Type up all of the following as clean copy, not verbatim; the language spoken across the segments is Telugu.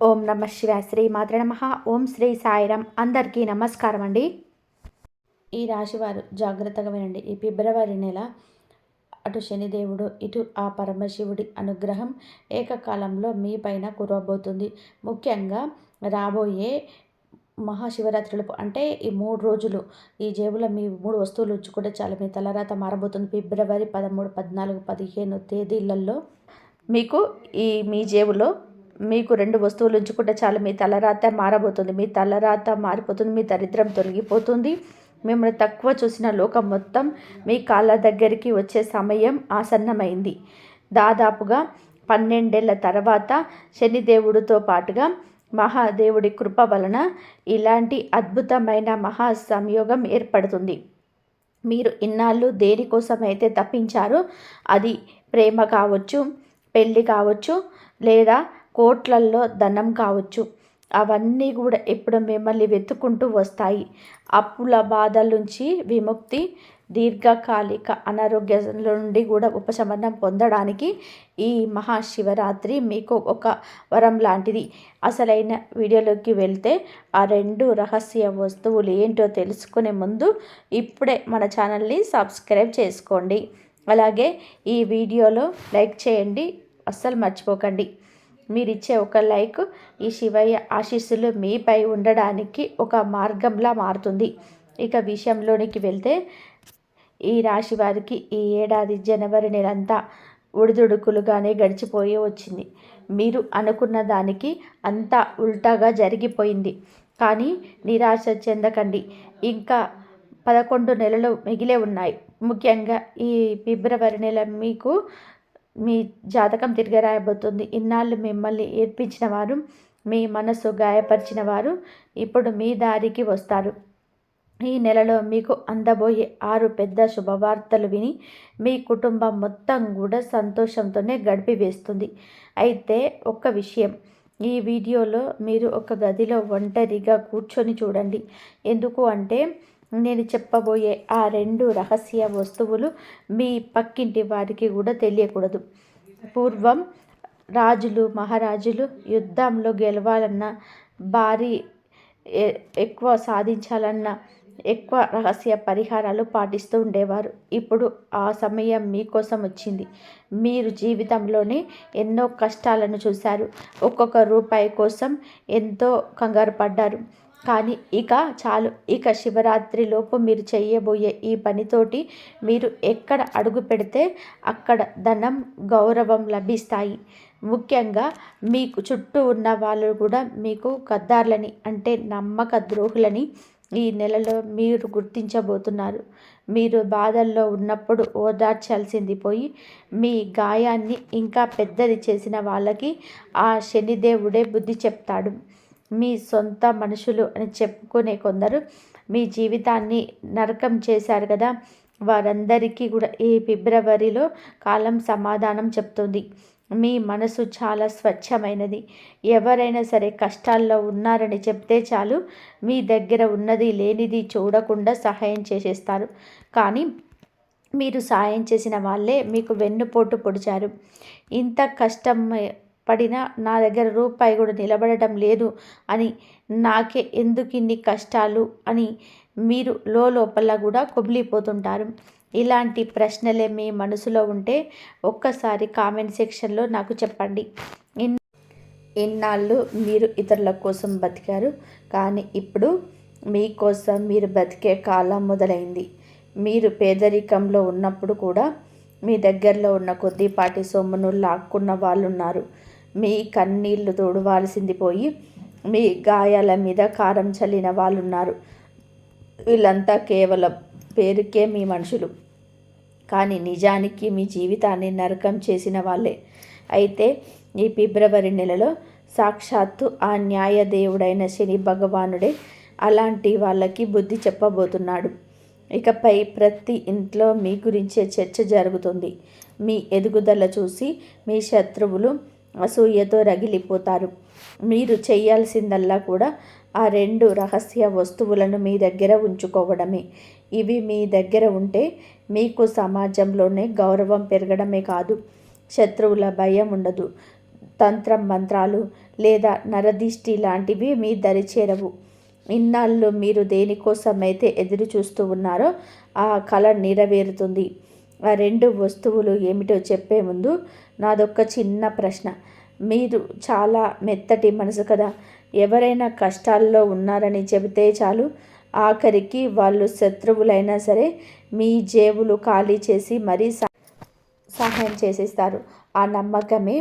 ఓం నమ శివాయ. శ్రీ మాత్రే నమః. ఓం శ్రీ సాయిరాం. అందరికీ నమస్కారం అండి. ఈ రాశివారు జాగ్రత్తగా వినండి. ఈ ఫిబ్రవరి నెల అటు శనిదేవుడు ఇటు ఆ పరమశివుడి అనుగ్రహం ఏకకాలంలో మీ పైన కురవబోతుంది. ముఖ్యంగా రాబోయే మహాశివరాత్రులు అంటే ఈ 3 రోజులు ఈ జేబులో మీ 3 వస్తువులు ఉంచుకుంటే చాలు, మీ తలరాత మారబోతుంది. ఫిబ్రవరి 13, 14, 15 తేదీలలో మీకు మీ జేబులో మీకు 2 వస్తువులు ఉంచుకుంటే చాలు, మీ తలరాత మారబోతుంది. మీ తలరాత మారిపోతుంది. మీ దరిద్రం తొలగిపోతుంది. మిమ్మల్ని తక్కువ చూసిన లోకం మొత్తం మీ కాళ్ళ దగ్గరికి వచ్చే సమయం ఆసన్నమైంది. దాదాపుగా 12 ఏళ్ల తర్వాత శనిదేవుడితో పాటుగా మహాదేవుడి కృప వలన ఇలాంటి అద్భుతమైన మహా సంయోగం ఏర్పడుతుంది. మీరు ఇన్నాళ్ళు దేనికోసమైతే తప్పించారో, అది ప్రేమ కావచ్చు, పెళ్ళి కావచ్చు, లేదా కోట్లల్లో ధనం కావచ్చు, అవన్నీ కూడా ఇప్పుడు మిమ్మల్ని వెతుక్కుంటూ వస్తాయి. అప్పుల బాధల నుంచి విముక్తి, దీర్ఘకాలిక అనారోగ్యాల నుండి కూడా ఉపశమనం పొందడానికి ఈ మహాశివరాత్రి మీకు ఒక వరం లాంటిది. అసలైన వీడియోలోకి వెళ్తే ఆ 2 రహస్య వస్తువులు ఏంటో తెలుసుకునే ముందు ఇప్పుడే మన ఛానల్ని సబ్స్క్రైబ్ చేసుకోండి. అలాగే ఈ వీడియోలో లైక్ చేయండి, అస్సలు మర్చిపోకండి. మీరిచ్చే ఒక లైక్ ఈ శివయ్య ఆశీస్సులు మీపై ఉండడానికి ఒక మార్గంలా మారుతుంది. ఇక విషయంలోనికి వెళ్తే ఈ రాశి వారికి ఈ ఏడాది జనవరి నెలంతా ఉడిదుడుకులుగానే గడిచిపోయి వచ్చింది. మీరు అనుకున్న దానికి అంతా ఉల్టాగా జరిగిపోయింది. కానీ నిరాశ చెందకండి. ఇంకా 11 నెలలు మిగిలే ఉన్నాయి. ముఖ్యంగా ఈ ఫిబ్రవరి నెల మీకు మీ జాతకం తిరిగి రాయబోతుంది. ఇన్నాళ్ళు మిమ్మల్ని ఏడ్పించిన వారు, మీ మనసు గాయపరిచిన వారు ఇప్పుడు మీ దారికి వస్తారు. ఈ నెలలో మీకు అందబోయే 6 పెద్ద శుభవార్తలు విని మీ కుటుంబం మొత్తం కూడా సంతోషంతోనే గడిపివేస్తుంది. అయితే ఒక్క విషయం, ఈ వీడియోలో మీరు ఒక గదిలో ఒంటరిగా కూర్చొని చూడండి. ఎందుకు అంటే నేను చెప్పబోయే ఆ 2 రహస్య వస్తువులు మీ పక్కింటి వారికి కూడా తెలియకూడదు. పూర్వం రాజులు, మహారాజులు యుద్ధంలో గెలవాలన్నా, భారీ ఎక్కువ సాధించాలన్నా ఎక్కువ రహస్య పరిహారాలు పాటిస్తూ ఉండేవారు. ఇప్పుడు ఆ సమయం మీకోసం వచ్చింది. మీరు జీవితంలోనే ఎన్నో కష్టాలను చూశారు. ఒక్కొక్క రూపాయి కోసం ఎంతో కంగారు పడ్డారు. కానీ ఇక చాలు. ఇక శివరాత్రిలోపు మీరు చేయబోయే ఈ పనితోటి మీరు ఎక్కడ అడుగు పెడితే అక్కడ ధనం, గౌరవం లభిస్తాయి. ముఖ్యంగా మీకు చుట్టూ ఉన్న వాళ్ళు కూడా మీకు గద్దార్లని అంటే నమ్మక ద్రోహులని ఈ నెలలో మీరు గుర్తించబోతున్నారు. మీరు బాధల్లో ఉన్నప్పుడు ఓదార్చాల్సింది పోయి మీ గాయాన్ని ఇంకా పెద్దది చేసిన వాళ్ళకి ఆ శనిదేవుడే బుద్ధి చెప్తాడు. మీ సొంత మనుషులు అని చెప్పుకునే కొందరు మీ జీవితాన్ని నరకం చేశారు కదా, వారందరికీ కూడా ఈ ఫిబ్రవరిలో కాలం సమాధానం చెప్తుంది. మీ మనసు చాలా స్వచ్ఛమైనది. ఎవరైనా సరే కష్టాల్లో ఉన్నారని చెప్తే చాలు, మీ దగ్గర ఉన్నది లేనిది చూడకుండా సహాయం చేసేస్తారు. కానీ మీరు సాయం చేసిన వాళ్ళే మీకు వెన్నుపోటు పొడిచారు. ఇంత కష్టం పడినా నా దగ్గర రూపాయి కూడా నిలబడటం లేదు అని, నాకే ఎందుకు ఇన్ని కష్టాలు అని మీరు లోపల కూడా కుమిలిపోతుంటారు. ఇలాంటి ప్రశ్నలే మీ మనసులో ఉంటే ఒక్కసారి కామెంట్ సెక్షన్లో నాకు చెప్పండి. ఇన్నాళ్ళు మీరు ఇతరుల కోసం బతికారు, కానీ ఇప్పుడు మీకోసం మీరు బతికే కాలం మొదలైంది. మీరు పేదరికంలో ఉన్నప్పుడు కూడా మీ దగ్గరలో ఉన్న కొద్దిపాటి సొమ్మును లాక్కున్న వాళ్ళు ఉన్నారు. మీ కన్నీళ్లు తోడవాల్సింది పోయి మీ గాయాల మీద కారం చల్లిన వాళ్ళు ఉన్నారు. వీళ్ళంతా కేవలం పేరుకే మీ మనుషులు, కానీ నిజానికి మీ జీవితాన్ని నరకం చేసిన వాళ్ళే. అయితే ఈ ఫిబ్రవరి నెలలో సాక్షాత్తు ఆ న్యాయదేవుడైన శని భగవానుడే అలాంటి వాళ్ళకి బుద్ధి చెప్పబోతున్నాడు. ఇకపై ప్రతి ఇంట్లో మీ గురించే చర్చ జరుగుతుంది. మీ ఎదుగుదల చూసి మీ శత్రువులు అసూయతో రగిలిపోతారు. మీరు చేయాల్సిందల్లా కూడా ఆ 2 రహస్య వస్తువులను మీ దగ్గర ఉంచుకోవడమే. ఇవి మీ దగ్గర ఉంటే మీకు సమాజంలోనే గౌరవం పెరగడమే కాదు, శత్రువుల భయం ఉండదు. తంత్రం మంత్రాలు లేదా నరదిష్టి లాంటివి మీ దరి చేరవు. ఇన్నాళ్ళు మీరు దేనికోసమైతే ఎదురు చూస్తూ ఉన్నారో ఆ కళ నెరవేరుతుంది. ఆ 2 వస్తువులు ఏమిటో చెప్పే ముందు నాదొక్క చిన్న ప్రశ్న. మీరు చాలా మెత్తటి మనసు కదా. ఎవరైనా కష్టాల్లో ఉన్నారని చెబితే చాలు, ఆఖరికి వాళ్ళు శత్రువులైనా సరే మీ జేబులు ఖాళీ చేసి మరీ సహాయం చేసేస్తారు. ఆ నమ్మకమే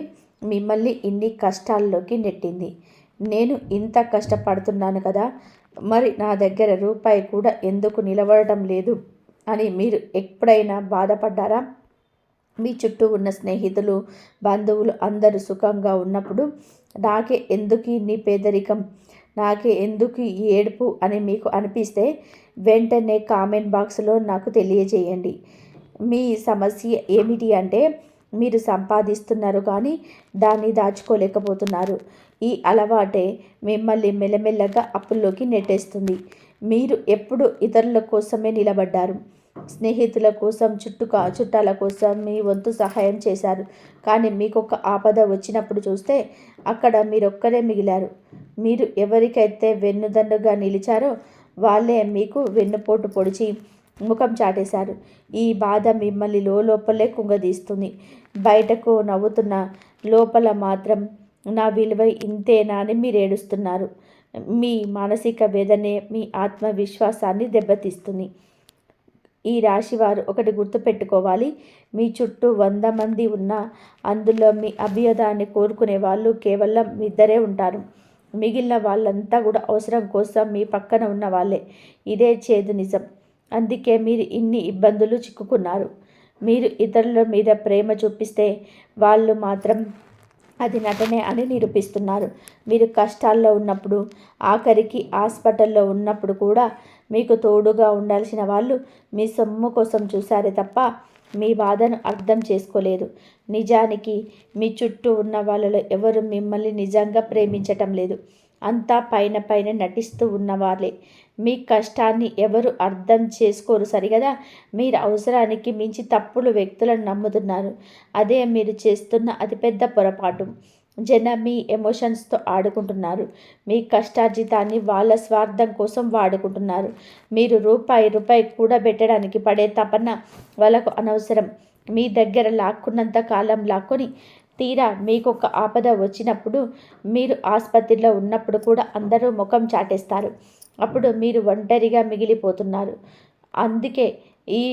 మిమ్మల్ని ఇన్ని కష్టాల్లోకి నెట్టింది. నేను ఇంత కష్టపడుతున్నాను కదా, మరి నా దగ్గర రూపాయి కూడా ఎందుకు నిలబడటం లేదు అని మీరు ఎప్పుడైనా బాధపడ్డారా? మీ చుట్టూ ఉన్న స్నేహితులు, బంధువులు అందరూ సుఖంగా ఉన్నప్పుడు నాకే ఎందుకు ఇన్ని పేదరికం, నాకే ఎందుకు ఈ ఏడుపు అని మీకు అనిపిస్తే వెంటనే కామెంట్ బాక్స్లో నాకు తెలియజేయండి. మీ సమస్య ఏమిటి అంటే మీరు సంపాదిస్తున్నారు కానీ దాన్ని దాచుకోలేకపోతున్నారు. ఈ అలవాటే మిమ్మల్ని మెల్లమెల్లగా అప్పుల్లోకి నెట్టేస్తుంది. మీరు ఎప్పుడు ఇతరుల కోసమే నిలబడ్డారు. స్నేహితుల కోసం, చుట్టాల కోసం మీ వంతు సహాయం చేశారు. కానీ మీకొక ఆపద వచ్చినప్పుడు చూస్తే అక్కడ మీరొక్కరే మిగిలారు. మీరు ఎవరికైతే వెన్నుదన్నుగా నిలిచారో వాళ్ళే మీకు వెన్నుపోటు పొడిచి ముఖం చాటేశారు. ఈ బాధ మిమ్మల్ని లోపలే కుంగదీస్తుంది. బయటకు నవ్వుతున్న లోపల మాత్రం నా విలువ ఇంతేనా అని మీరు ఏడుస్తున్నారు. మీ మానసిక వేదనే మీ ఆత్మవిశ్వాసాన్ని దెబ్బతీస్తుంది. ఈ రాశివారు ఒకటి గుర్తుపెట్టుకోవాలి. మీ చుట్టూ 100 మంది ఉన్నా అందులో మీ అభ్యుదయాన్ని కోరుకునే వాళ్ళు కేవలం ఇద్దరే ఉంటారు. మిగిలిన వాళ్ళంతా కూడా అవసరం కోసం మీ పక్కన ఉన్న వాళ్ళే. ఇదే చేదు నిజం. అందుకే మీరు ఇన్ని ఇబ్బందులు చిక్కుకున్నారు. మీరు ఇతరుల మీద ప్రేమ చూపిస్తే వాళ్ళు మాత్రం అది నటనే అని నిరూపిస్తున్నారు. మీరు కష్టాల్లో ఉన్నప్పుడు, ఆఖరికి హాస్పిటల్లో ఉన్నప్పుడు కూడా మీకు తోడుగా ఉండాల్సిన వాళ్ళు మీ సొమ్ము కోసం చూశారే తప్ప మీ బాధను అర్థం చేసుకోలేదు. నిజానికి మీ చుట్టూ ఉన్న వాళ్ళలో ఎవరు మిమ్మల్ని నిజంగా ప్రేమించటం లేదు. అంతా పైన నటిస్తూ ఉన్నవాళ్ళే. మీ కష్టాన్ని ఎవరు అర్థం చేసుకోరు సరిగదా. మీరు అవసరానికి మించి తప్పుడు వ్యక్తులను నమ్ముతున్నారు. అదే మీరు చేస్తున్న అతిపెద్ద పొరపాటు. జనం మీ ఎమోషన్స్తో ఆడుకుంటున్నారు. మీ కష్టార్జితాన్ని వాళ్ళ స్వార్థం కోసం వాడుకుంటున్నారు. మీరు రూపాయి కూడా పెట్టడానికి పడే తపన వాళ్ళకు అనవసరం. మీ దగ్గర లాక్కున్నంత కాలం లాక్కొని తీరా మీకొక ఆపద వచ్చినప్పుడు, మీరు ఆసుపత్రిలో ఉన్నప్పుడు కూడా అందరూ ముఖం చాటేస్తారు. అప్పుడు మీరు ఒంటరిగా మిగిలిపోతున్నారు. అందుకే ఈ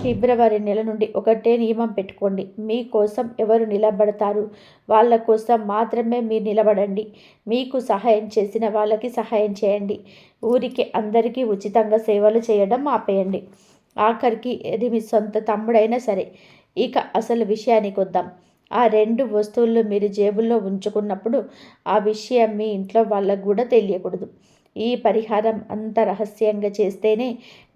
ఫిబ్రవరి నెల నుండి ఒకటే నియమం పెట్టుకోండి. మీకోసం ఎవరు నిలబడతారు వాళ్ళ కోసం మాత్రమే మీరు నిలబడండి. మీకు సహాయం చేసిన వాళ్ళకి సహాయం చేయండి. ఊరికి అందరికీ ఉచితంగా సేవలు చేయడం ఆపేయండి. ఆఖరికి అది మీ సొంత తమ్ముడైనా సరే. ఇక అసలు విషయానికి వద్దాం. ఆ 2 వస్తువులు మీరు జేబుల్లో ఉంచుకున్నప్పుడు ఆ విషయం మీ ఇంట్లో వాళ్ళకు కూడా తెలియకూడదు. ఈ పరిహారం అంత రహస్యంగా చేస్తేనే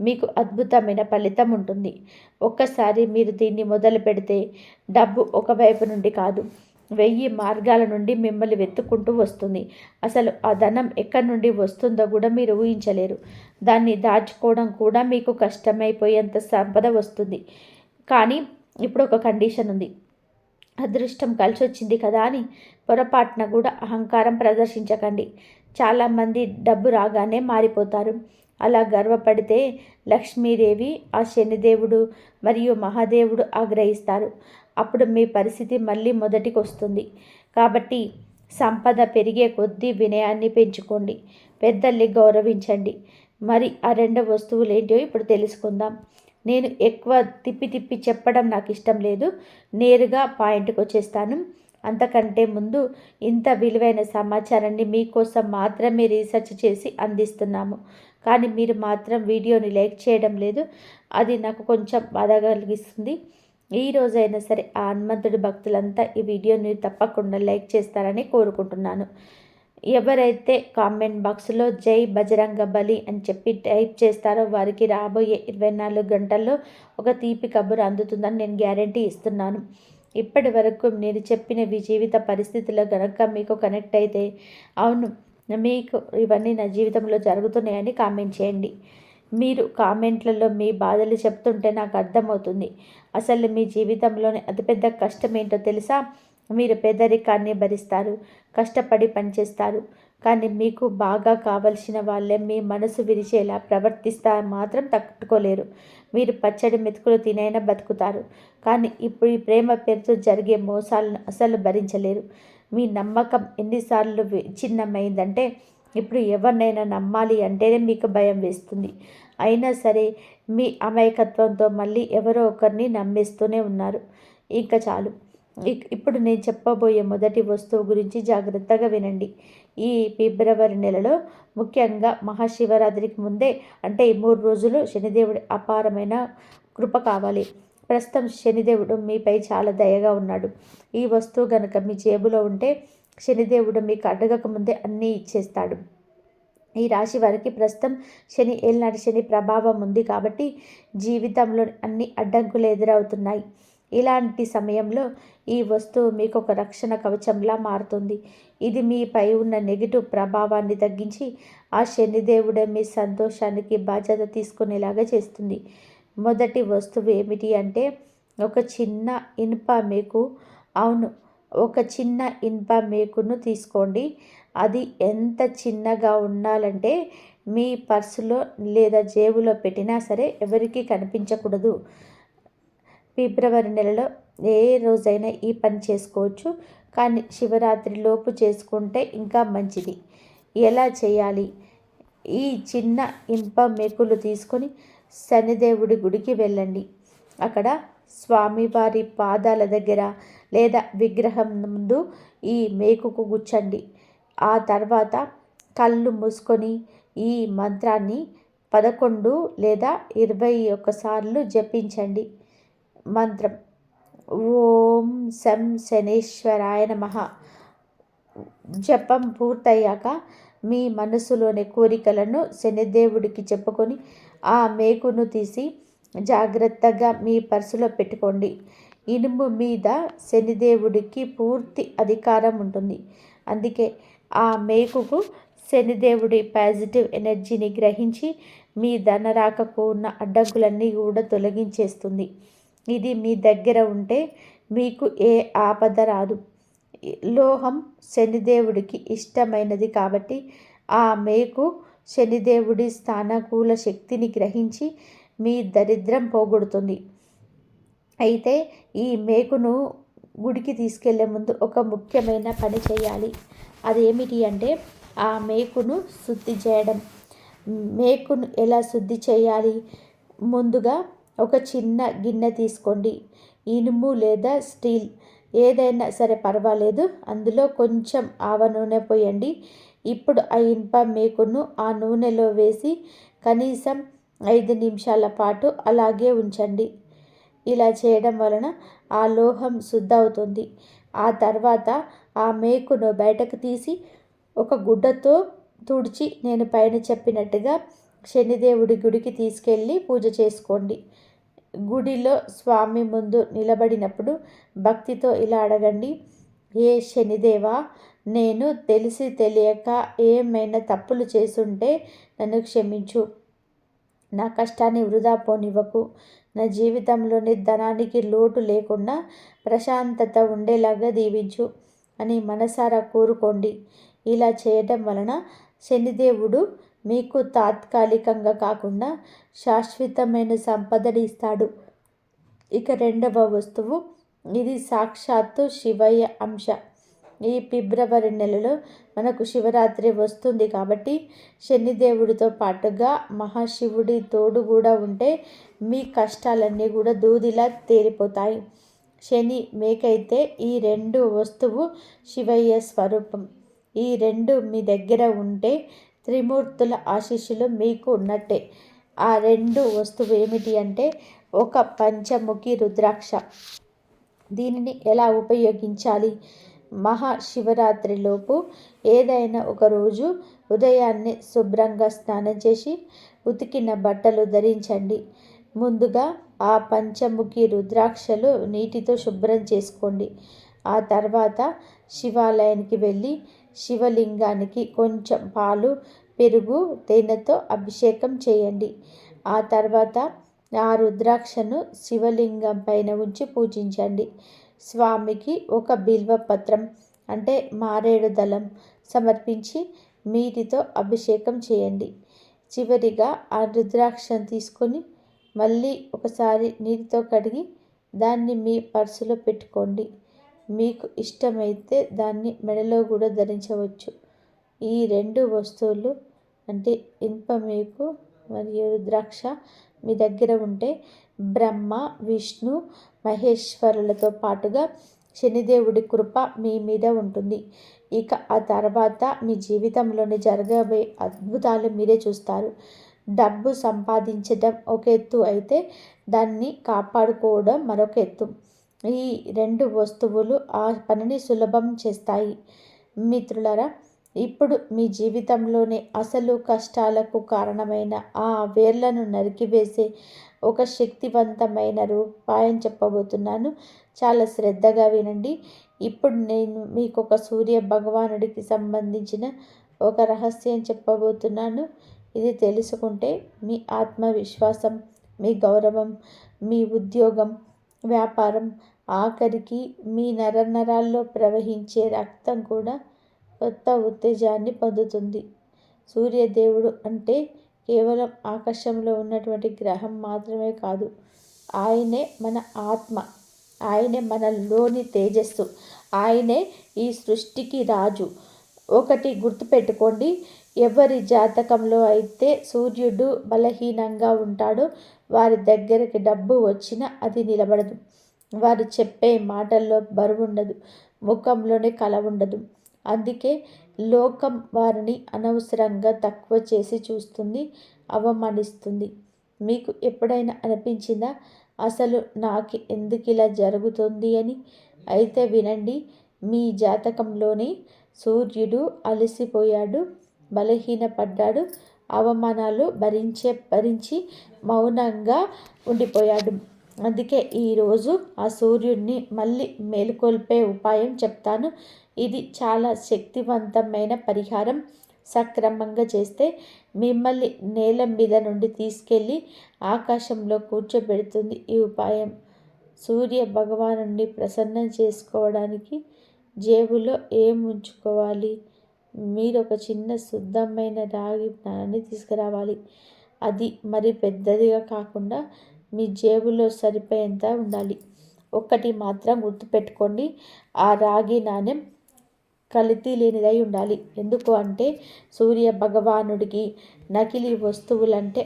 మీకు అద్భుతమైన ఫలితం ఉంటుంది. ఒక్కసారి మీరు దీన్ని మొదలు పెడితే డబ్బు ఒకవైపు నుండి కాదు, 1000 మార్గాల నుండి మిమ్మల్ని వెతుక్కుంటూ వస్తుంది. అసలు ఆ ధనం ఎక్కడి నుండి వస్తుందో కూడా మీరు ఊహించలేరు. దాన్ని దాచుకోవడం కూడా మీకు కష్టమైపోయేంత సంపద వస్తుంది. కానీ ఇప్పుడు ఒక కండిషన్ ఉంది. అదృష్టం కలిసొచ్చింది కదా అని పొరపాటున కూడా అహంకారం ప్రదర్శించకండి. చాలామంది డబ్బు రాగానే మారిపోతారు. అలా గర్వపడితే లక్ష్మీదేవి, ఆ శనిదేవుడు మరియు మహాదేవుడు ఆగ్రహిస్తారు. అప్పుడు మీ పరిస్థితి మళ్ళీ మొదటికి వస్తుంది. కాబట్టి సంపద పెరిగే కొద్దీ వినయాన్ని పెంచుకోండి. పెద్దల్ని గౌరవించండి. మరి ఆ 2 వస్తువులు ఏంటో ఇప్పుడు తెలుసుకుందాం. నేను ఎక్కువ తిప్పి చెప్పడం నాకు ఇష్టం లేదు. నేరుగా పాయింట్కి వచ్చేస్తాను. అంతకంటే ముందు ఇంత విలువైన సమాచారాన్ని మీకోసం మాత్రమే రీసెర్చ్ చేసి అందిస్తున్నాము. కానీ మీరు మాత్రం వీడియోని లైక్ చేయడం లేదు. అది నాకు కొంచెం బాధ కలిగిస్తుంది. ఈ రోజైనా సరే ఆ హనుమంతుడి భక్తులంతా ఈ వీడియోని తప్పకుండా లైక్ చేస్తారని కోరుకుంటున్నాను. ఎవరైతే కామెంట్ బాక్స్లో జై బజరంగ బలి అని చెప్పి టైప్ చేస్తారో వారికి రాబోయే 24 గంటల్లో ఒక తీపి కబురు అందుతుందని నేను గ్యారంటీ ఇస్తున్నాను. ఇప్పటి వరకు నేను చెప్పిన మీ జీవిత పరిస్థితుల్లో కనుక మీకు కనెక్ట్ అయితే, అవును మీకు ఇవన్నీ నా జీవితంలో జరుగుతున్నాయని కామెంట్ చేయండి. మీరు కామెంట్లలో మీ బాధలు చెప్తుంటే నాకు అర్థమవుతుంది. అసలు మీ జీవితంలోని అతిపెద్ద కష్టం ఏంటో తెలుసా? మీరు పేదరికాన్ని భరిస్తారు, కష్టపడి పనిచేస్తారు. కానీ మీకు బాగా కావలసిన వాళ్ళే మీ మనసు విరిచేలా ప్రవర్తిస్తా మాత్రం తట్టుకోలేరు. మీరు పచ్చడి మెతుకులు తినైనా బతుకుతారు. కానీ ఇప్పుడు ఈ ప్రేమ పేరుతో జరిగే మోసాలను అసలు భరించలేరు. మీ నమ్మకం ఎన్నిసార్లు విచ్ఛిన్నమైందంటే ఇప్పుడు ఎవరినైనా నమ్మాలి అంటేనే మీకు భయం వేస్తుంది. అయినా సరే మీ అమాయకత్వంతో మళ్ళీ ఎవరో ఒకరిని నమ్మేస్తూనే ఉన్నారు. ఇంకా చాలు. ఇప్పుడు నేను చెప్పబోయే మొదటి వస్తువు గురించి జాగ్రత్తగా వినండి. ఈ ఫిబ్రవరి నెలలో ముఖ్యంగా మహాశివరాత్రికి ముందే అంటే ఈ 3 రోజులు శనిదేవుడి అపారమైన కృప కావాలి. ప్రస్తుతం శనిదేవుడు మీపై చాలా దయగా ఉన్నాడు. ఈ వస్తువు గనుక మీ జేబులో ఉంటే శనిదేవుడు మీకు అడగక ముందే అన్నీ ఇచ్చేస్తాడు. ఈ రాశి వారికి ప్రస్తుతం శని ఏలినాటి శని ప్రభావం ఉంది కాబట్టి జీవితంలో అన్ని అడ్డంకులు ఎదురవుతున్నాయి. ఇలాంటి సమయంలో ఈ వస్తువు మీకు ఒక రక్షణ కవచంలా మారుతుంది. ఇది మీపై ఉన్న నెగిటివ్ ప్రభావాన్ని తగ్గించి ఆ శనిదేవుడే మీ సంతోషానికి బాధ్యత తీసుకునేలాగా చేస్తుంది. మొదటి వస్తువు ఏమిటి అంటే ఒక చిన్న ఇనుప మేకు. అవును, ఒక చిన్న ఇనుప మేకును తీసుకోండి. అది ఎంత చిన్నగా ఉండాలంటే మీ పర్సులో లేదా జేబులో పెట్టినా సరే ఎవరికీ కనిపించకూడదు. ఫిబ్రవరి నెలలో ఏ రోజైనా ఈ పని చేసుకోవచ్చు, కానీ శివరాత్రి లోపు చేసుకుంటే ఇంకా మంచిది. ఎలా చేయాలి? ఈ చిన్న ఇనుప మేకులు తీసుకొని శనిదేవుడి గుడికి వెళ్ళండి. అక్కడ స్వామివారి పాదాల దగ్గర లేదా విగ్రహం ముందు ఈ మేకుకు గుచ్చండి. ఆ తర్వాత కళ్ళు మూసుకొని ఈ మంత్రాన్ని 11 లేదా 21 సార్లు జపించండి. మంత్రం: ఓం శం శనేశ్వరాయ నమః. జపం పూర్తయ్యాక మీ మనసులోని కోరికలను శనిదేవుడికి చెప్పుకొని ఆ మేకును తీసి జాగ్రత్తగా మీ పర్సులో పెట్టుకోండి. ఇనుము మీద శనిదేవుడికి పూర్తి అధికారం ఉంటుంది. అందుకే ఆ మేకుకు శనిదేవుడి పాజిటివ్ ఎనర్జీని గ్రహించి మీ ధనరాకకు ఉన్న అడ్డంకులన్నీ కూడా తొలగించేస్తుంది. ఇది మీ దగ్గర ఉంటే మీకు ఏ ఆపద రాదు. లోహం శనిదేవుడికి ఇష్టమైనది కాబట్టి ఆ మేకు శనిదేవుడి స్థానకూల శక్తిని గ్రహించి మీ దరిద్రం పోగొడుతుంది. అయితే ఈ మేకును గుడికి తీసుకెళ్లే ముందు ఒక ముఖ్యమైన పని చేయాలి. అదేమిటి అంటే ఆ మేకును శుద్ధి చేయడం. మేకును ఎలా శుద్ధి చేయాలి? ముందుగా ఒక చిన్న గిన్నె తీసుకోండి. ఇనుము లేదా స్టీల్ ఏదైనా సరే పర్వాలేదు. అందులో కొంచెం ఆవ నూనె పోయండి. ఇప్పుడు ఆ ఇనుప మేకును ఆ నూనెలో వేసి కనీసం 5 నిమిషాల పాటు అలాగే ఉంచండి. ఇలా చేయడం వలన ఆ లోహం శుద్ధి అవుతుంది. ఆ తర్వాత ఆ మేకును బయటకు తీసి ఒక గుడ్డతో తుడిచి నేను పైన చెప్పినట్టుగా శనిదేవుడి గుడికి తీసుకెళ్ళి పూజ చేసుకోండి. గుడిలో స్వామి ముందు నిలబడినప్పుడు భక్తితో ఇలా అడగండి: ఏ శనిదేవా, నేను తెలిసి తెలియక ఏమైనా తప్పులు చేసుంటే నన్ను క్షమించు. నా కష్టాన్ని వృధా పోనివ్వకు. నా జీవితంలోని ధనానికి లోటు లేకుండా ప్రశాంతత ఉండేలాగా దీవించు అని మనసారా కోరుకోండి. ఇలా చేయడం వలన శనిదేవుడు మీకు తాత్కాలికంగా కాకుండా శాశ్వతమైన సంపదని ఇస్తాడు. ఇక రెండవ వస్తువు, ఇది సాక్షాత్తు శివయ్య అంశ. ఈ ఫిబ్రవరి నెలలో మనకు శివరాత్రి వస్తుంది కాబట్టి శనిదేవుడితో పాటుగా మహాశివుడి తోడు కూడా ఉంటే మీ కష్టాలన్నీ కూడా దూదిలా తేలిపోతాయి. శని మేకైతే ఈ 2 వస్తువు శివయ్య స్వరూపం. ఈ 2 మీ దగ్గర ఉంటే త్రిమూర్తుల ఆశీస్సులు మీకు ఉన్నట్టే. ఆ 2 వస్తువు ఏమిటి అంటే ఒక పంచముఖి రుద్రాక్ష. దీనిని ఎలా ఉపయోగించాలి? మహాశివరాత్రిలోపు ఏదైనా ఒక రోజు ఉదయాన్నే శుభ్రంగా స్నానం చేసి ఉతికిన బట్టలు ధరించండి. ముందుగా ఆ పంచముఖి రుద్రాక్షలు నీటితో శుభ్రం చేసుకోండి. ఆ తర్వాత శివాలయానికి వెళ్ళి శివలింగానికి కొంచెం పాలు, పెరుగు, తేనెతో అభిషేకం చేయండి. ఆ తర్వాత ఆ రుద్రాక్షను శివలింగం పైన ఉంచి పూజించండి. స్వామికి ఒక బిల్వపత్రం అంటే మారేడు దళం సమర్పించి నీటితో అభిషేకం చేయండి. చివరిగా ఆ రుద్రాక్షను తీసుకొని మళ్ళీ ఒకసారి నీటితో కడిగి దాన్ని మీ పర్సులో పెట్టుకోండి. మీకు ఇష్టమైతే దాన్ని మెడలో కూడా ధరించవచ్చు. ఈ 2 వస్తువులు అంటే ఇనుప మేకు మరియు రుద్రాక్ష మీ దగ్గర ఉంటే బ్రహ్మ, విష్ణు, మహేశ్వరులతో పాటుగా శనిదేవుడి కృప మీ మీద ఉంటుంది. ఇక ఆ తర్వాత మీ జీవితంలోని జరగబోయే అద్భుతాలు మీరే చూస్తారు. డబ్బు సంపాదించడం ఒక ఎత్తు అయితే దాన్ని కాపాడుకోవడం మరొక ఎత్తు. ఈ 2 వస్తువులు ఆ పనిని సులభం చేస్తాయి. మిత్రులారా, ఇప్పుడు మీ జీవితంలోని అసలు కష్టాలకు కారణమైన ఆ వేర్లను నరికివేసే ఒక శక్తివంతమైన ఉపాయం చెప్పబోతున్నాను. చాలా శ్రద్ధగా వినండి. ఇప్పుడు నేను మీకు ఒక సూర్య భగవానుడికి సంబంధించిన ఒక రహస్యం చెప్పబోతున్నాను. ఇది తెలుసుకుంటే మీ ఆత్మవిశ్వాసం, మీ గౌరవం, మీ ఉద్యోగం, వ్యాపారం, ఆఖరికి మీ నరనరాల్లో ప్రవహించే రక్తం కూడా కొత్త ఉత్తేజాన్ని పొందుతుంది. సూర్యదేవుడు అంటే కేవలం ఆకాశంలో ఉన్నటువంటి గ్రహం మాత్రమే కాదు. ఆయనే మన ఆత్మ, ఆయనే మనలోని తేజస్సు, ఆయనే ఈ సృష్టికి రాజు. ఒకటి గుర్తుపెట్టుకోండి, ఎవరి జాతకంలో అయితే సూర్యుడు బలహీనంగా ఉంటాడో వారి దగ్గరికి డబ్బు వచ్చినా అది నిలబడదు. వారు చెప్పే మాటల్లో బరువుండదు, ముఖంలోనే కళ ఉండదు. అందుకే లోకం వారిని అనవసరంగా తక్కువ చేసి చూస్తుంది, అవమానిస్తుంది. మీకు ఎప్పుడైనా అనిపించిందా అసలు నాకు ఎందుకు ఇలా జరుగుతుంది అని? అయితే వినండి, మీ జాతకంలోని సూర్యుడు అలసిపోయాడు, బలహీనపడ్డాడు, అవమానాలు భరించి మౌనంగా ఉండిపోయాడు. అందుకే ఈరోజు ఆ సూర్యుడిని మళ్ళీ మేలుకొల్పే ఉపాయం చెప్తాను. ఇది చాలా శక్తివంతమైన పరిహారం. సక్రమంగా చేస్తే మిమ్మల్ని నేల మీద నుండి తీసుకెళ్ళి ఆకాశంలో కూర్చోబెడుతుంది ఈ ఉపాయం. సూర్య భగవానుడిని ప్రసన్నం చేసుకోవడానికి జేబులో ఏం ఉంచుకోవాలి? మీరు ఒక చిన్న శుద్ధమైన రాగి నాణాన్ని తీసుకురావాలి. అది మరి పెద్దదిగా కాకుండా మీ జేబులో సరిపోయేంత ఉండాలి. ఒక్కటి మాత్రం గుర్తుపెట్టుకోండి, ఆ రాగి నాణెం కల్తీ లేనిదై ఉండాలి. ఎందుకు అంటే సూర్య భగవానుడికి నకిలీ వస్తువులంటే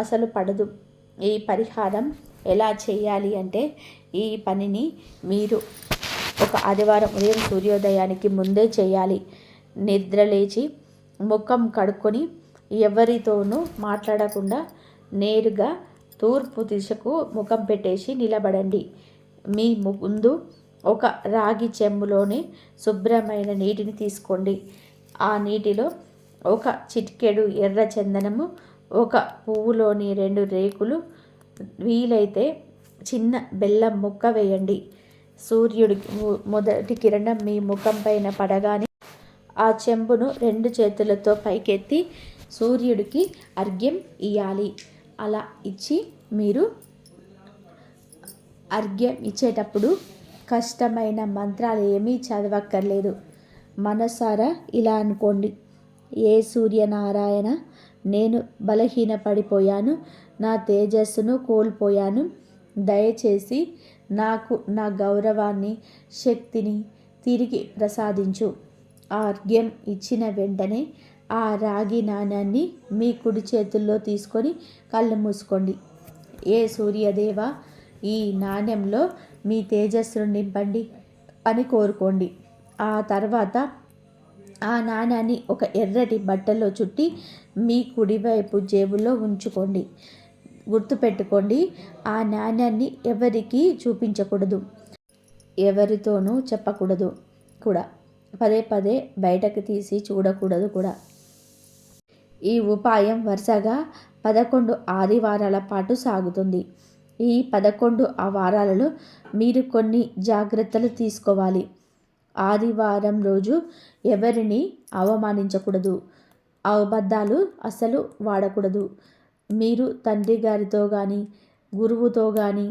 అసలు పడదు. ఈ పరిహారం ఎలా చేయాలి అంటే, ఈ పనిని మీరు ఒక ఆదివారం ఉదయం సూర్యోదయానికి ముందే చేయాలి. నిద్రలేచి ముఖం కడుక్కొని ఎవరితోనూ మాట్లాడకుండా నేరుగా తూర్పు దిశకు ముఖం పెట్టేసి నిలబడండి. మీ ముందు ఒక రాగి చెంబులోని శుభ్రమైన నీటిని తీసుకోండి. ఆ నీటిలో ఒక చిటికెడు ఎర్ర చందనము, ఒక పువ్వులోని 2 రేకులు, వీలైతే చిన్న బెల్లం ముక్క వేయండి. సూర్యుడికి మొదటి కిరణం మీ ముఖం పైన పడగానే ఆ చెంబును 2 చేతులతో పైకెత్తి సూర్యుడికి అర్ఘ్యం ఇయ్యాలి. అలా ఇచ్చి మీరు అర్ఘ్యం ఇచ్చేటప్పుడు కష్టమైన మంత్రాలు ఏమీ చదవక్కర్లేదు. మనసారా ఇలా అనుకోండి, ఏ సూర్యనారాయణ, నేను బలహీనపడిపోయాను, నా తేజస్సును కోల్పోయాను. దయచేసి నాకు నా గౌరవాన్ని, శక్తిని తిరిగి ప్రసాదించు. ఆ అర్ఘ్యం ఇచ్చిన వెంటనే ఆ రాగి నాణ్యాన్ని మీ కుడి చేతుల్లో తీసుకొని కళ్ళు మూసుకోండి. ఏ సూర్యదేవ, ఈ నాణ్యంలో మీ తేజస్సును నింపండి అని కోరుకోండి. ఆ తర్వాత ఆ నాణ్యాన్ని ఒక ఎర్రటి బట్టలో చుట్టి మీ కుడివైపు జేబులో ఉంచుకోండి. గుర్తుపెట్టుకోండి, ఆ నాణ్యాన్ని ఎవరికీ చూపించకూడదు, ఎవరితోనూ చెప్పకూడదు కూడా. పదే పదే బయటకు తీసి చూడకూడదు కూడా. ఈ ఉపాయం వరుసగా 11 ఆదివారాల పాటు సాగుతుంది. ఈ 11 వారాలలో మీరు కొన్ని జాగ్రత్తలు తీసుకోవాలి. ఆదివారం రోజు ఎవరిని అవమానించకూడదు, అబద్ధాలు అస్సలు వాడకూడదు. మీరు తండ్రి గారితో కానీ, గురువుతో కానీ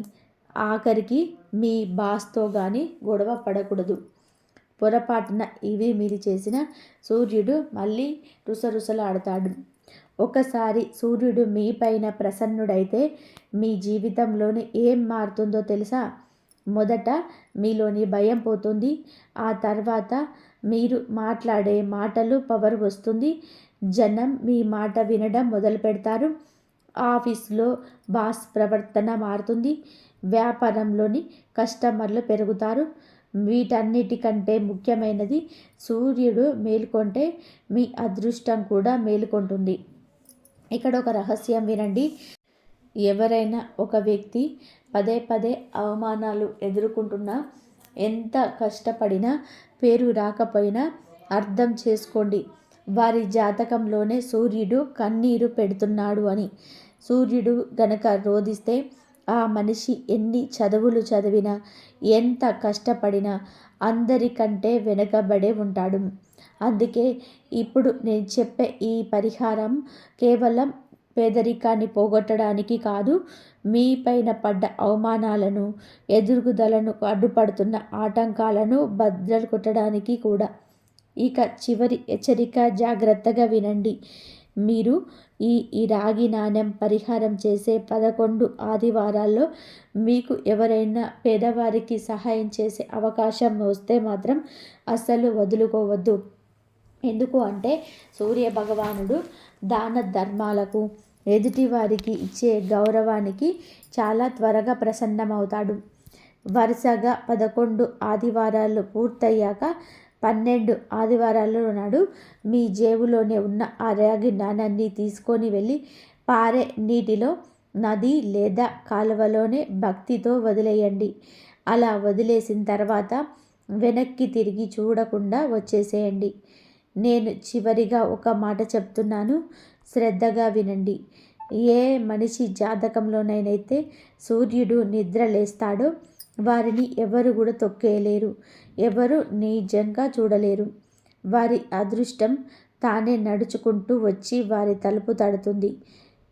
ఆఖరికి మీ బాస్తో కానీ గొడవ పడకూడదు. పొరపాటున ఇవి మీరు చేసిన సూర్యుడు మళ్ళీ రుసరుసలాడతాడు. ఒకసారి సూర్యుడు మీ పైన ప్రసన్నుడైతే మీ జీవితంలోని ఏం మారుతుందో తెలుసా? మొదట మీలోని భయం పోతుంది. ఆ తర్వాత మీరు మాట్లాడే మాటలు పవర్ వస్తుంది. జనం మీ మాట వినడం మొదలు పెడతారు. ఆఫీస్లో బాస్ ప్రవర్తన మారుతుంది. వ్యాపారంలోని కస్టమర్లు పెరుగుతారు. వీటన్నిటికంటే ముఖ్యమైనది, సూర్యుడు మేలుకొంటే మీ అదృష్టం కూడా మేలుకొంటుంది. ఇక్కడ ఒక రహస్యం వినండి. ఎవరైనా ఒక వ్యక్తి పదే పదే అవమానాలు ఎదుర్కొంటున్నా, ఎంత కష్టపడినా పేరు రాకపోయినా అర్థం చేసుకోండి, వారి జాతకంలోనే సూర్యుడు కన్నీరు పెడుతున్నాడు అని. సూర్యుడు గనక రోదిస్తే ఆ మనిషి ఎన్ని చదువులు చదివినా, ఎంత కష్టపడినా అందరికంటే వెనుకబడే ఉంటాడు. అందుకే ఇప్పుడు నేను చెప్పే ఈ పరిహారం కేవలం పేదరికాన్ని పోగొట్టడానికి కాదు, మీ పైన పడ్డ అవమానాలను, ఎదుగుదలను అడ్డుపడుతున్న ఆటంకాలను బద్దలు కొట్టడానికి కూడా. ఇక చివరి హెచ్చరిక, జాగ్రత్తగా వినండి. మీరు ఈ రాగి నాణెం పరిహారం చేసే 11 ఆదివారాల్లో మీకు ఎవరైనా పేదవారికి సహాయం చేసే అవకాశం వస్తే మాత్రం అస్సలు వదులుకోవద్దు. ఎందుకు అంటే సూర్య భగవానుడు దాన ధర్మాలకు, ఎదుటివారికి ఇచ్చే గౌరవానికి చాలా త్వరగా ప్రసన్నమవుతాడు. వరుసగా 11 ఆదివారాలు పూర్తయ్యాక 12 ఆదివారాల నాడు మీ జేబులోనే ఉన్న ఆ రాగి నాణాన్ని తీసుకొని వెళ్ళి పారే నీటిలో, నది లేదా కాలువలోనే భక్తితో వదిలేయండి. అలా వదిలేసిన తర్వాత వెనక్కి తిరిగి చూడకుండా వచ్చేసేయండి. నేను చివరిగా ఒక మాట చెప్తున్నాను, శ్రద్ధగా వినండి. ఏ మనిషి జాతకంలోనైతే సూర్యుడు నిద్ర లేస్తాడో వారిని ఎవరు కూడా తొక్కేయలేరు, ఎవరు నిజంగా చూడలేరు. వారి అదృష్టం తానే నడుచుకుంటూ వచ్చి వారి తలుపు తడుతుంది.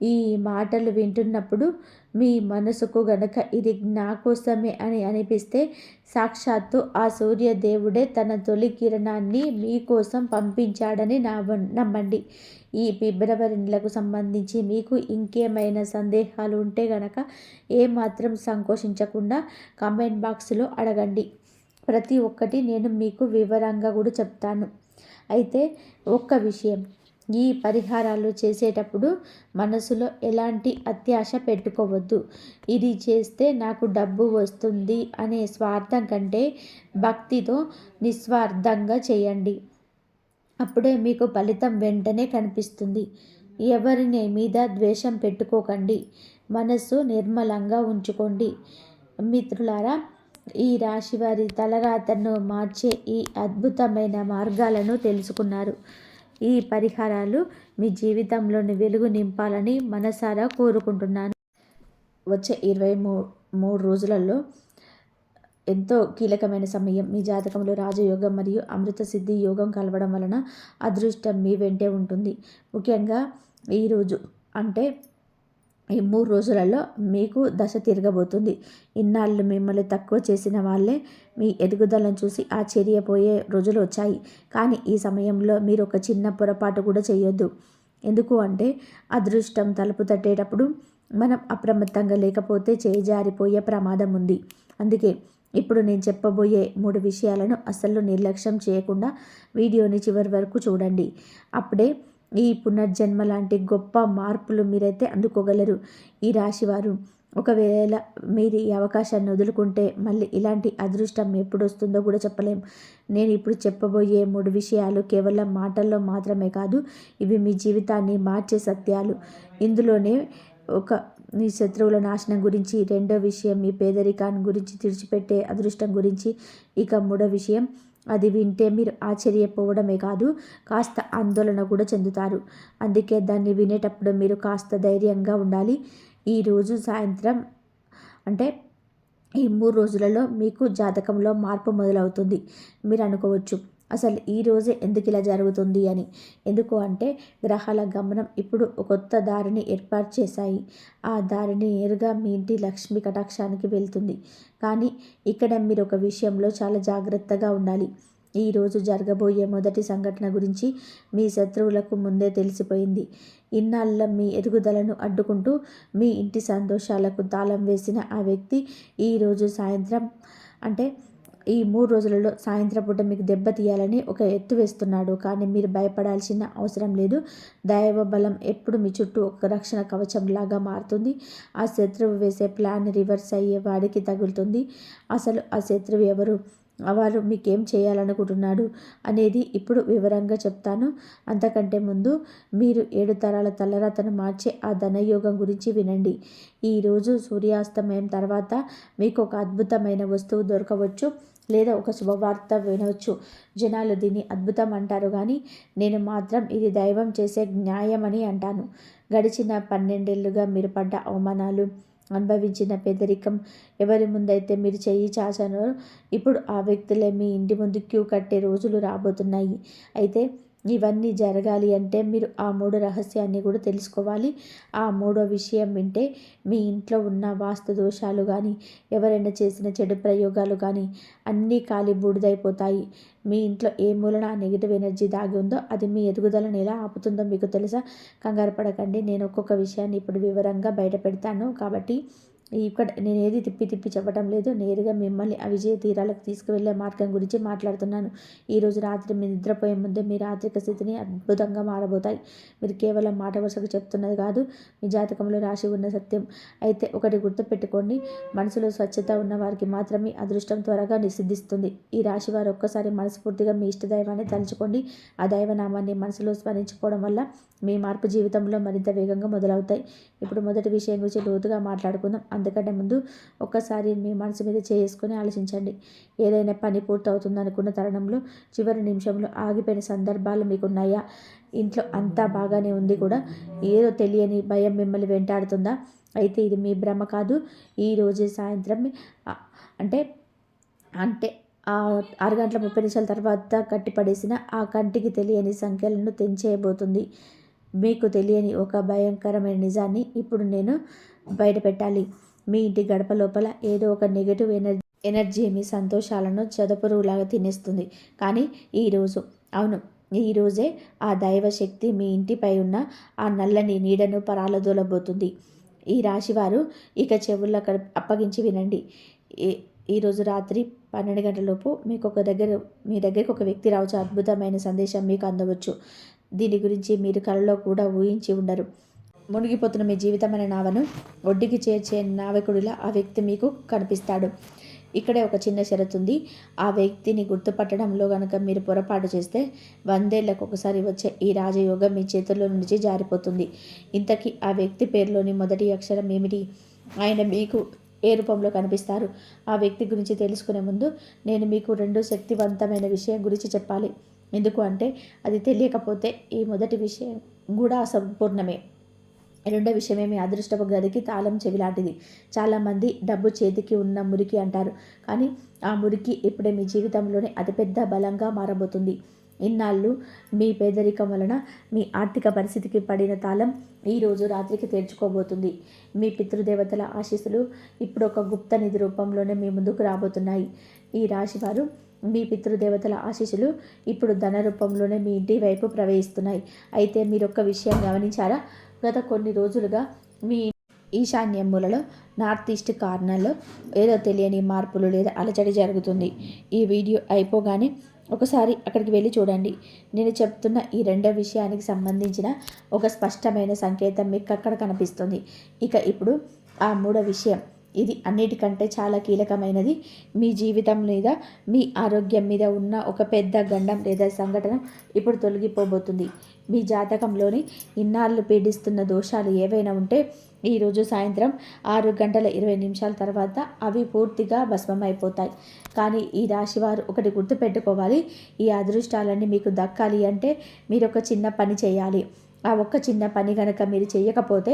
ఈ మాటలు వింటున్నప్పుడు మీ మనసుకు గనక ఇది నా కోసమే అని అనిపిస్తే, సాక్షాత్తు ఆ సూర్యదేవుడే తన తొలి కిరణాన్ని మీకోసం పంపించాడని నమ్మండి. ఈ ఫిబ్రవరి నెలకు సంబంధించి మీకు ఇంకేమైనా సందేహాలు ఉంటే గనక ఏమాత్రం సంకోచించకుండా కామెంట్ బాక్స్లో అడగండి. ప్రతి ఒక్కటి నేను మీకు వివరంగా కూడా చెప్తాను. అయితే ఒక్క విషయం, ఈ పరిహారాలు చేసేటప్పుడు మనసులో ఎలాంటి అత్యాశ పెట్టుకోవద్దు. ఇది చేస్తే నాకు డబ్బు వస్తుంది అనే స్వార్థం కంటే భక్తితో నిస్వార్థంగా చేయండి. అప్పుడే మీకు ఫలితం వెంటనే కనిపిస్తుంది. ఎవరిని మీద ద్వేషం పెట్టుకోకండి. మనస్సు నిర్మలంగా ఉంచుకోండి. మిత్రులారా, ఈ రాశి వారి తలరాతను మార్చే ఈ అద్భుతమైన మార్గాలను తెలుసుకున్నారు. ఈ పరిహారాలు మీ జీవితంలోని వెలుగు నింపాలని మనసారా కోరుకుంటున్నాను. వచ్చే 23 రోజులలో ఎంతో కీలకమైన సమయం. మీ జాతకంలో రాజయోగం మరియు అమృత సిద్ధి యోగం కలవడం వలన అదృష్టం మీ వెంటే ఉంటుంది. ముఖ్యంగా ఈరోజు అంటే ఈ 3 రోజులలో మీకు దశ తిరగబోతుంది. ఇన్నాళ్ళు మిమ్మల్ని తక్కువ చేసిన వాళ్ళే మీ ఎదుగుదలను చూసి ఆశ్చర్యపోయే రోజులు వచ్చాయి. కానీ ఈ సమయంలో మీరు ఒక చిన్న పొరపాటు కూడా చేయొద్దు. ఎందుకు అంటే అదృష్టం తలుపు తట్టేటప్పుడు మనం అప్రమత్తంగా లేకపోతే చేజారిపోయే ప్రమాదం ఉంది. అందుకే ఇప్పుడు నేను చెప్పబోయే 3 విషయాలను అస్సలు నిర్లక్ష్యం చేయకుండా వీడియోని చివరి వరకు చూడండి. అప్పుడే ఈ పునర్జన్మ లాంటి గొప్ప మార్పులు మీరైతే అందుకోగలరు. ఈ రాశివారు ఒకవేళ మీరు ఈ అవకాశాన్ని వదులుకుంటే మళ్ళీ ఇలాంటి అదృష్టం ఎప్పుడు వస్తుందో కూడా చెప్పలేం. నేను ఇప్పుడు చెప్పబోయే 3 విషయాలు కేవలం మాటల్లో మాత్రమే కాదు, ఇవి మీ జీవితాన్ని మార్చే సత్యాలు. ఇందులోనే మీ శత్రువుల నాశనం గురించి, రెండో విషయం మీ పేదరికాన్ని గురించి, తుడిచిపెట్టే అదృష్టం గురించి, ఇక 3వ విషయం, అది వింటే మీరు ఆశ్చర్యపోవడమే కాదు కాస్త ఆందోళన కూడా చెందుతారు. అందుకే దాన్ని వినేటప్పుడు మీరు కాస్త ధైర్యంగా ఉండాలి. ఈరోజు సాయంత్రం అంటే ఈ 3 రోజులలో మీకు జాతకంలో మార్పు మొదలవుతుంది. మీరు అనుకోవచ్చు, అసలు ఈ రోజే ఎందుకు ఇలా జరుగుతుంది అని. ఎందుకు అంటే గ్రహాల గమనం ఇప్పుడు ఒక కొత్త దారిని ఏర్పాటు చేశాయి. ఆ దారిని నేరుగా మీ ఇంటి లక్ష్మి కటాక్షానికి వెళ్తుంది. కానీ ఇక్కడ మీరు ఒక విషయంలో చాలా జాగ్రత్తగా ఉండాలి. ఈరోజు జరగబోయే మొదటి సంఘటన గురించి మీ శత్రువులకు ముందే తెలిసిపోయింది. ఇన్నాళ్ళ మీ ఎదుగుదలను అడ్డుకుంటూ మీ ఇంటి సంతోషాలకు తాళం వేసిన ఆ వ్యక్తి ఈరోజు సాయంత్రం అంటే ఈ 3 రోజులలో సాయంత్రం పూట మీకు దెబ్బతీయాలని ఒక ఎత్తు వేస్తున్నాడు. కానీ మీరు భయపడాల్సిన అవసరం లేదు. దైవ బలం ఎప్పుడు మీ చుట్టూ ఒక రక్షణ కవచంలాగా మారుతుంది. ఆ శత్రువు వేసే ప్లాన్ రివర్స్ అయ్యే వాడికి తగులుతుంది. అసలు ఆ శత్రువు ఎవరు, వారు మీకేం చేయాలనుకుంటున్నాడు అనేది ఇప్పుడు వివరంగా చెప్తాను. అంతకంటే ముందు మీరు 7 తరాల తలరాతను మార్చే ఆ ధనయోగం గురించి వినండి. ఈరోజు సూర్యాస్తమయం తర్వాత మీకు ఒక అద్భుతమైన వస్తువు దొరకవచ్చు, లేదా ఒక శుభవార్త వినవచ్చు. జనాలు దీన్ని అద్భుతం అంటారు, కానీ నేను మాత్రం ఇది దైవం చేసే న్యాయమని అంటాను. గడిచిన 12 ఏళ్లుగా మీరు పడ్డ అవమానాలు, అనుభవించిన పేదరికం, ఎవరి ముందైతే మీరు చెయ్యి చాచారో ఇప్పుడు ఆ వ్యక్తులే మీ ఇంటి ముందు క్యూ కట్టే రోజులు రాబోతున్నాయి. అయితే ఇవన్నీ జరగాలి అంటే మీరు ఆ 3 రహస్యాన్ని కూడా తెలుసుకోవాలి. ఆ 3వ విషయం వింటే మీ ఇంట్లో ఉన్న వాస్తు దోషాలు కానీ, ఎవరైనా చేసిన చెడు ప్రయోగాలు కానీ అన్నీ కాలి బూడిదైపోతాయి. మీ ఇంట్లో ఏ మూలన ఆ నెగిటివ్ ఎనర్జీ దాగి ఉందో అది మీ ఎదుగుదలను ఎలా ఆపుతుందో మీకు తెలుసా? కంగారు పడకండి, నేను ఒక్కొక్క విషయాన్ని ఇప్పుడు వివరంగా బయట పెడతాను. కాబట్టి ఇక్కడ నేను ఏది తిప్పి తిప్పి చెప్పడం లేదు. నేరుగా మిమ్మల్ని ఆ విజయ తీరాలకు తీసుకువెళ్ళే మార్గం గురించి మాట్లాడుతున్నాను. ఈరోజు రాత్రి మీరు నిద్రపోయే ముందే మీ ఆర్థిక స్థితిని అద్భుతంగా మారబోతాయి. మీరు కేవలం మాట వరుసకు చెప్తున్నది కాదు, మీ జాతకంలో రాసి ఉన్న సత్యం. అయితే ఒకటి గుర్తుపెట్టుకోండి, మనసులో స్వచ్ఛత ఉన్న వారికి మాత్రమే అదృష్టం త్వరగా సిద్ధిస్తుంది. ఈ రాశి వారు ఒక్కసారి మనస్ఫూర్తిగా మీ ఇష్టదైవాన్ని తలుచుకోండి. ఆ దైవనామాన్ని మనసులో స్మరించుకోవడం వల్ల మీ మార్పు జీవితంలో మరింత వేగంగా మొదలవుతాయి. ఇప్పుడు మొదటి విషయం గురించి లోతుగా మాట్లాడుకుందాం. అందుకంటే ముందు ఒక్కసారి మీ మనసు మీద చేసుకొని ఆలోచించండి. ఏదైనా పని పూర్తవుతుంది అనుకున్న తరుణంలో చివరి నిమిషంలో ఆగిపోయిన సందర్భాలు మీకున్నాయా? ఇంట్లో అంతా బాగానే ఉంది కూడా ఏదో తెలియని భయం మిమ్మల్ని వెంటాడుతుందా? అయితే ఇది మీ భ్రమ కాదు. ఈరోజే సాయంత్రం అంటే అంటే 6:30 తర్వాత కట్టిపడేసిన ఆ కంటికి తెలియని సంఖ్యలను తెంచేయబోతుంది. మీకు తెలియని ఒక భయంకరమైన నిజాన్ని ఇప్పుడు నేను బయటపెట్టాలి. మీ ఇంటి గడప లోపల ఏదో ఒక నెగటివ్ ఎనర్జీ మీ సంతోషాలను చెదపురుగులాగా తినేస్తుంది. కానీ ఈరోజే ఆ దైవశక్తి మీ ఇంటిపై ఉన్న ఆ నల్లని నీడను పరాలదోలబోతుంది. ఈ రాశివారు ఇక చెవుల్లో అప్పగించి వినండి. ఈరోజు రాత్రి 12 గంటలలోపు మీ దగ్గరికి ఒక వ్యక్తి రావచ్చు. అద్భుతమైన సందేశం మీకు అందవచ్చు. దీని గురించి మీరు కలలో కూడా ఊహించి ఉండరు. మునిగిపోతున్న మీ జీవితమైన నావను ఒడ్డుకి చేర్చే నావికుడిలా ఆ వ్యక్తి మీకు కనిపిస్తాడు. ఇక్కడే ఒక చిన్న షరతు ఉంది. ఆ వ్యక్తిని గుర్తుపట్టడంలో కనుక మీరు పొరపాటు చేస్తే 100 ఏళ్లకు ఒకసారి వచ్చే ఈ రాజయోగం మీ చేతుల్లో నుంచి జారిపోతుంది. ఇంతకీ ఆ వ్యక్తి పేరులోని మొదటి అక్షరం ఏమిటి? ఆయన మీకు ఏ రూపంలో కనిపిస్తారు? ఆ వ్యక్తి గురించి తెలుసుకునే ముందు నేను మీకు 2 శక్తివంతమైన విషయం గురించి చెప్పాలి. ఎందుకు అంటే అది తెలియకపోతే ఈ మొదటి విషయం కూడా అసంపూర్ణమే. రెండో విషయమే మీ అదృష్టపు గదికి తాళం చెవి లాంటిది. చాలామంది డబ్బు చేతికి ఉన్న మురికి అంటారు, కానీ ఆ మురికి ఇప్పుడే మీ జీవితంలోనే అతిపెద్ద బలంగా మారబోతుంది. ఇన్నాళ్ళు మీ పేదరికం వలన మీ ఆర్థిక పరిస్థితికి పడిన తాళం ఈరోజు రాత్రికి తెరుచుకోబోతుంది. మీ పితృదేవతల ఆశీస్సులు ఇప్పుడు ఒక గుప్త నిధి రూపంలోనే మీ ముందుకు రాబోతున్నాయి. ఈ రాశివారు మీ పితృదేవతల ఆశీస్సులు ఇప్పుడు ధన రూపంలోనే మీ ఇంటి వైపు ప్రవహిస్తున్నాయి. అయితే మీరు ఒక్క విషయం గమనించారా? గత కొన్ని రోజులుగా మీ ఈశాన్య మూలలో నార్త్ ఈస్ట్ కార్నర్లో ఏదో తెలియని మార్పులు లేదా అలజడి జరుగుతుంది. ఈ వీడియో అయిపోగానే ఒకసారి అక్కడికి వెళ్ళి చూడండి. నేను చెప్తున్న ఈ రెండో విషయానికి సంబంధించిన ఒక స్పష్టమైన సంకేతం మీకు అక్కడ కనిపిస్తుంది. ఇప్పుడు ఆ మూడో విషయం, ఇది అన్నిటికంటే చాలా కీలకమైనది. మీ జీవితం మీద, మీ ఆరోగ్యం మీద ఉన్న ఒక పెద్ద గండం లేదా సంఘటన ఇప్పుడు తొలగిపోబోతుంది. మీ జాతకంలోని ఇన్నాళ్ళు పీడిస్తున్న దోషాలు ఏవైనా ఉంటే ఈరోజు సాయంత్రం 6:20 తర్వాత అవి పూర్తిగా భస్మమైపోతాయి. కానీ ఈ రాశివారు ఒకటి గుర్తుపెట్టుకోవాలి. ఈ అదృష్టాలన్నీ మీకు దక్కాలి అంటే మీరు ఒక చిన్న పని చేయాలి. ఆ ఒక్క చిన్న పని గనక మీరు చేయకపోతే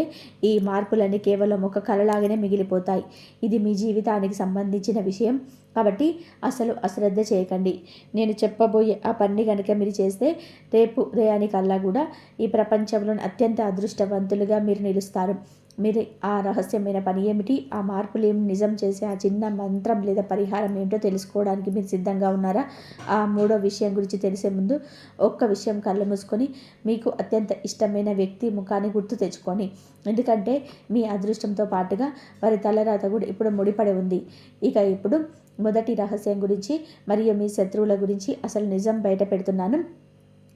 ఈ మార్పులన్నీ కేవలం ఒక కలలాగానే మిగిలిపోతాయి. ఇది మీ జీవితానికి సంబంధించిన విషయం కాబట్టి అసలు అశ్రద్ధ చేయకండి. నేను చెప్పబోయే ఆ పని కనుక మీరు చేస్తే రేపు ఉదయానికల్లా కూడా ఈ ప్రపంచంలోని అత్యంత అదృష్టవంతులుగా మీరు నిలుస్తారు. మీరు ఆ రహస్యమైన పని ఏమిటి, ఆ మార్పులు ఏమి, నిజం చేసే ఆ చిన్న మంత్రం లేదా పరిహారం ఏంటో తెలుసుకోవడానికి మీరు సిద్ధంగా ఉన్నారా? ఆ మూడో విషయం గురించి తెలిసే ముందు ఒక్క విషయం కళ్ళు మూసుకొని మీకు అత్యంత ఇష్టమైన వ్యక్తి ముఖాన్ని గుర్తు తెచ్చుకొని, ఎందుకంటే మీ అదృష్టంతో పాటుగా వారి తలరాత కూడా ఇప్పుడు ముడిపడి ఉంది. ఇక ఇప్పుడు మొదటి రహస్యం గురించి మరియు మీ శత్రువుల గురించి అసలు నిజం బయట పెడుతున్నాను.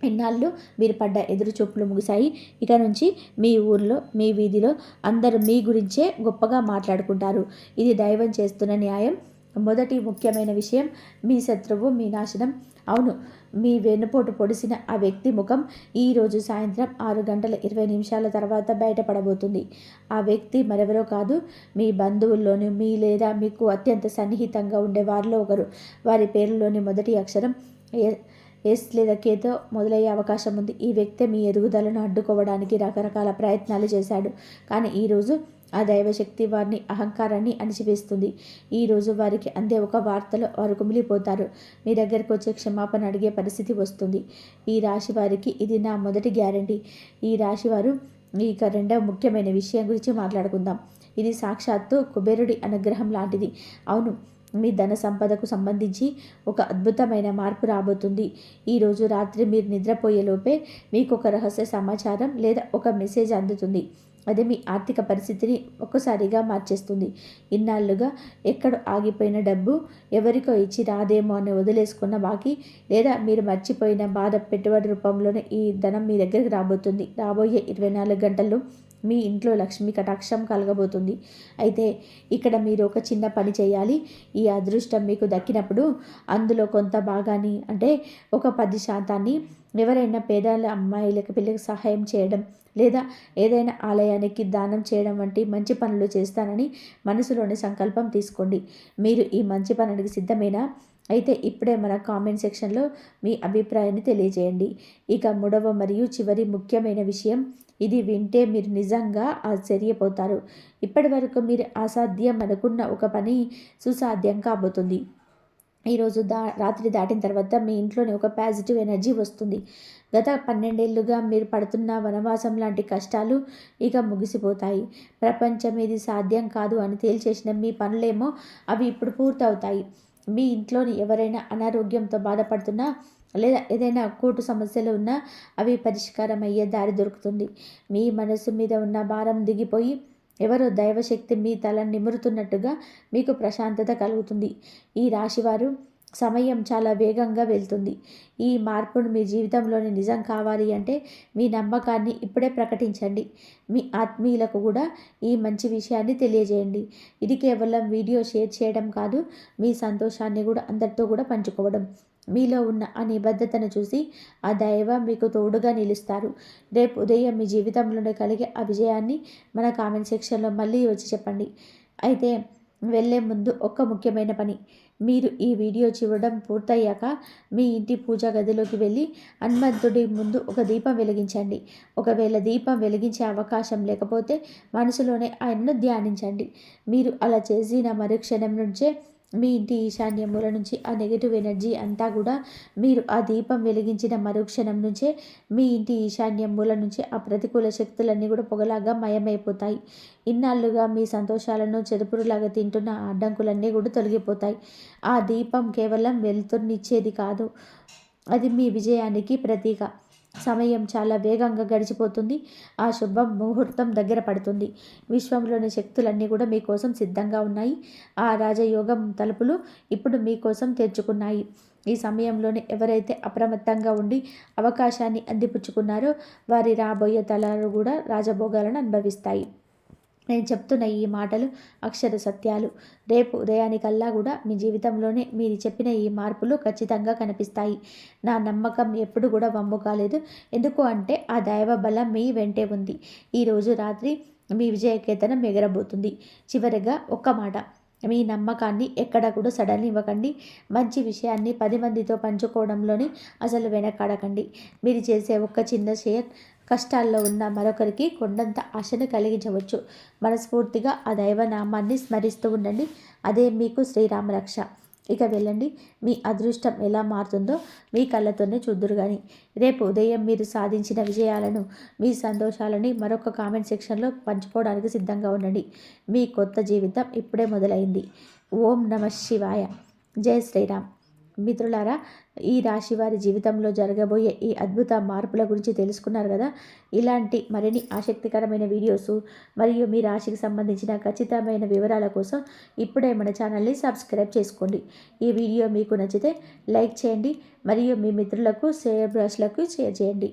ఇన్నాళ్ళు మీరు పడ్డ ఎదురు చూపులు ముగిశాయి. ఇక నుంచి మీ ఊర్లో, మీ వీధిలో అందరూ మీ గురించే గొప్పగా మాట్లాడుకుంటారు. ఇది దైవం చేస్తున్న న్యాయం. మొదటి ముఖ్యమైన విషయం, మీ శత్రువు మీ నాశనం. అవును, మీ వెన్నుపోటు పొడిసిన ఆ వ్యక్తి ముఖం ఈరోజు సాయంత్రం 6:20 తర్వాత బయటపడబోతుంది. ఆ వ్యక్తి మరెవరో కాదు, మీ బంధువుల్లోని మీ లేదా మీకు అత్యంత సన్నిహితంగా ఉండే వారిలో ఒకరు. వారి పేరులోని మొదటి అక్షరం ఎస్ లేదా కేతో మొదలయ్యే అవకాశం ఉంది. ఈ వ్యక్తి మీ ఎదుగుదలను అడ్డుకోవడానికి రకరకాల ప్రయత్నాలు చేశాడు. కానీ ఈరోజు ఆ దైవశక్తి వారిని అహంకారాన్ని అణిచివేస్తుంది. ఈరోజు వారికి అందే ఒక వార్తలో వారు కుమిలిపోతారు. మీ దగ్గరకు వచ్చే క్షమాపణ అడిగే పరిస్థితి వస్తుంది. ఈ రాశి వారికి ఇది నా మొదటి గ్యారంటీ. ఈ రాశి వారు ఇక రెండవ ముఖ్యమైన విషయం గురించి మాట్లాడుకుందాం. ఇది సాక్షాత్తు కుబేరుడి అనుగ్రహం లాంటిది. అవును, మీ ధన సంపదకు సంబంధించి ఒక అద్భుతమైన మార్పు రాబోతుంది. ఈరోజు రాత్రి మీరు నిద్రపోయేలోపే మీకు ఒక రహస్య సమాచారం లేదా ఒక మెసేజ్ అందుతుంది. అది మీ ఆర్థిక పరిస్థితిని ఒక్కసారిగా మార్చేస్తుంది. ఇన్నాళ్ళుగా ఎక్కడ ఆగిపోయిన డబ్బు, ఎవరికో ఇచ్చి రాదేమో అని వదిలేసుకున్న బాకీ, లేదా మీరు మర్చిపోయిన బాధ పెట్టుబడి రూపంలోనే ఈ ధనం మీ దగ్గరికి రాబోతుంది. రాబోయే 24 గంటల్లో మీ ఇంట్లో లక్ష్మి కటాక్షం కలగబోతుంది. అయితే ఇక్కడ మీరు ఒక చిన్న పని చేయాలి. ఈ అదృష్టం మీకు దక్కినప్పుడు అందులో కొంత భాగాన్ని, అంటే ఒక 10% ఎవరైనా పేదల అమ్మాయిలకు పిల్లలకు సహాయం చేయడం, లేదా ఏదైనా ఆలయానికి దానం చేయడం వంటి మంచి పనులు చేస్తానని మనసులోని సంకల్పం తీసుకోండి. మీరు ఈ మంచి పనునికి సిద్ధమేనా? అయితే ఇప్పుడే మన కామెంట్ సెక్షన్లో మీ అభిప్రాయాన్ని తెలియజేయండి. ఇక మూడవ మరియు చివరి ముఖ్యమైన విషయం, ఇది వింటే మీరు నిజంగా ఆశ్చర్యపోతారు. ఇప్పటి వరకు మీరు అసాధ్యం అనుకున్న ఒక పని సుసాధ్యం కాబోతుంది. ఈరోజు రాత్రి దాటిన తర్వాత మీ ఇంట్లోనే ఒక పాజిటివ్ ఎనర్జీ వస్తుంది. గత 12 ఏళ్ళుగా మీరు పడుతున్న వనవాసం లాంటి కష్టాలు ఇక ముగిసిపోతాయి. ప్రపంచం ఇది సాధ్యం కాదు అని తేల్చేసిన మీ పనులేమో అవి ఇప్పుడు పూర్తవుతాయి. మీ ఇంట్లోని ఎవరైనా అనారోగ్యంతో బాధపడుతున్నా, లేదా ఏదైనా కోర్టు సమస్యలు ఉన్నా అవి పరిష్కారం అయ్యే దారి దొరుకుతుంది. మీ మనసు మీద ఉన్న భారం దిగిపోయి ఎవరో దైవశక్తి మీ తల నిమురుతున్నట్టుగా మీకు ప్రశాంతత కలుగుతుంది. ఈ రాశివారు సమయం చాలా వేగంగా వెళ్తుంది. ఈ మార్పును మీ జీవితంలోని నిజం కావాలి అంటే మీ నమ్మకాన్ని ఇప్పుడే ప్రకటించండి. మీ ఆత్మీయులకు కూడా ఈ మంచి విషయాన్ని తెలియజేయండి. ఇది కేవలం వీడియో షేర్ చేయడం కాదు, మీ సంతోషాన్ని కూడా అందరితో కూడా పంచుకోవడం. మీలో ఉన్న ఆ నిబద్ధతను చూసి ఆ దైవం మీకు తోడుగా నిలుస్తారు. రేపు ఉదయం మీ జీవితంలోనే కలిగే ఆ విజయాన్ని మన కామెంట్ సెక్షన్లో మళ్ళీ వచ్చి చెప్పండి. అయితే వెళ్ళే ముందు ఒక ముఖ్యమైన పని, మీరు ఈ వీడియో చూడడం పూర్తయ్యాక మీ ఇంటి పూజా గదిలోకి వెళ్ళి హనుమంతుడి ముందు ఒక దీపం వెలిగించండి. ఒకవేళ దీపం వెలిగించే అవకాశం లేకపోతే మనసులోనే ఆయనను ధ్యానించండి. మీరు అలా చేసిన మరుక్షణం నుంచే మీ ఇంటి ఈశాన్య మూల నుంచి ఆ నెగిటివ్ ఎనర్జీ అంతా కూడా, మీరు ఆ దీపం వెలిగించిన మరుక్షణం నుంచే మీ ఇంటి ఈశాన్య మూల నుంచి ఆ ప్రతికూల శక్తులన్నీ కూడా పొగలాగా మయమైపోతాయి. ఇన్నాళ్ళుగా మీ సంతోషాలను చెదుపురులాగా తింటున్న అడ్డంకులన్నీ కూడా తొలగిపోతాయి. ఆ దీపం కేవలం వెలుతురునిచ్చేది కాదు, అది మీ విజయానికి ప్రతీక. సమయం చాలా వేగంగా గడిచిపోతుంది. ఆ శుభ ముహూర్తం దగ్గర పడుతుంది. విశ్వంలోని శక్తులన్నీ కూడా మీకోసం సిద్ధంగా ఉన్నాయి. ఆ రాజయోగం తలుపులు ఇప్పుడు మీకోసం తెరుచుకున్నాయి. ఈ సమయంలోనే ఎవరైతే అప్రమత్తంగా ఉండి అవకాశాన్ని అందిపుచ్చుకున్నారో వారి రాబోయే తరాలు కూడా రాజభోగాలను అనుభవిస్తాయి. నేను చెప్తున్న ఈ మాటలు అక్షర సత్యాలు. రేపు ఉదయానికల్లా కూడా మీ జీవితంలోనే మీరు చెప్పిన ఈ మార్పులు ఖచ్చితంగా కనిపిస్తాయి. నా నమ్మకం ఎప్పుడు కూడా వమ్ము కాలేదు. ఎందుకు అంటే ఆ దైవ బలం మీ వెంటే ఉంది. ఈరోజు రాత్రి మీ విజయకేతనం ఎగరబోతుంది. చివరిగా ఒక్క మాట, మీ నమ్మకాన్ని ఎక్కడ కూడా సడన్ ఇవ్వకండి. మంచి విషయాన్ని 10 మందితో పంచుకోవడంలోని అసలు వెనకాడకండి. మీరు చేసే ఒక్క చిన్న షేర్ కష్టాల్లో ఉన్న మరొకరికి కొండంత ఆశను కలిగించవచ్చు. మనస్ఫూర్తిగా ఆ దైవనామాన్ని స్మరిస్తూ ఉండండి. అదే మీకు శ్రీరామ రక్ష. ఇక వెళ్ళండి, మీ అదృష్టం ఎలా మారుతుందో మీ కళ్ళతోనే చూద్దురు కానీ. రేపు ఉదయం మీరు సాధించిన విజయాలను, మీ సంతోషాలని మరొక కామెంట్ సెక్షన్లో పంచుకోవడానికి సిద్ధంగా ఉండండి. మీ కొత్త జీవితం ఇప్పుడే మొదలైంది. ఓం నమ శివాయ. జై శ్రీరామ్. మిత్రులారా, ఈ రాశి వారి జీవితంలో జరగబోయే ఈ అద్భుత మార్పుల గురించి తెలుసుకున్నారు కదా. ఇలాంటి మరిన్ని ఆసక్తికరమైన వీడియోస్ మరియు మీ రాశికి సంబంధించిన ఖచ్చితమైన వివరాల కోసం ఇప్పుడే మన ఛానల్ని సబ్స్క్రైబ్ చేసుకోండి. ఈ వీడియో మీకు నచ్చితే లైక్ చేయండి మరియు మీ మిత్రులకు బ్రష్లకు షేర్ చేయండి.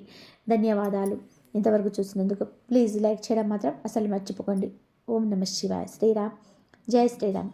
ధన్యవాదాలు. ఇంతవరకు చూసినందుకు ప్లీజ్ లైక్ చేయడం మాత్రం అసలు మర్చిపోకండి. ఓం నమ శివాయ. శ్రీరామ్. జై శ్రీరామ్.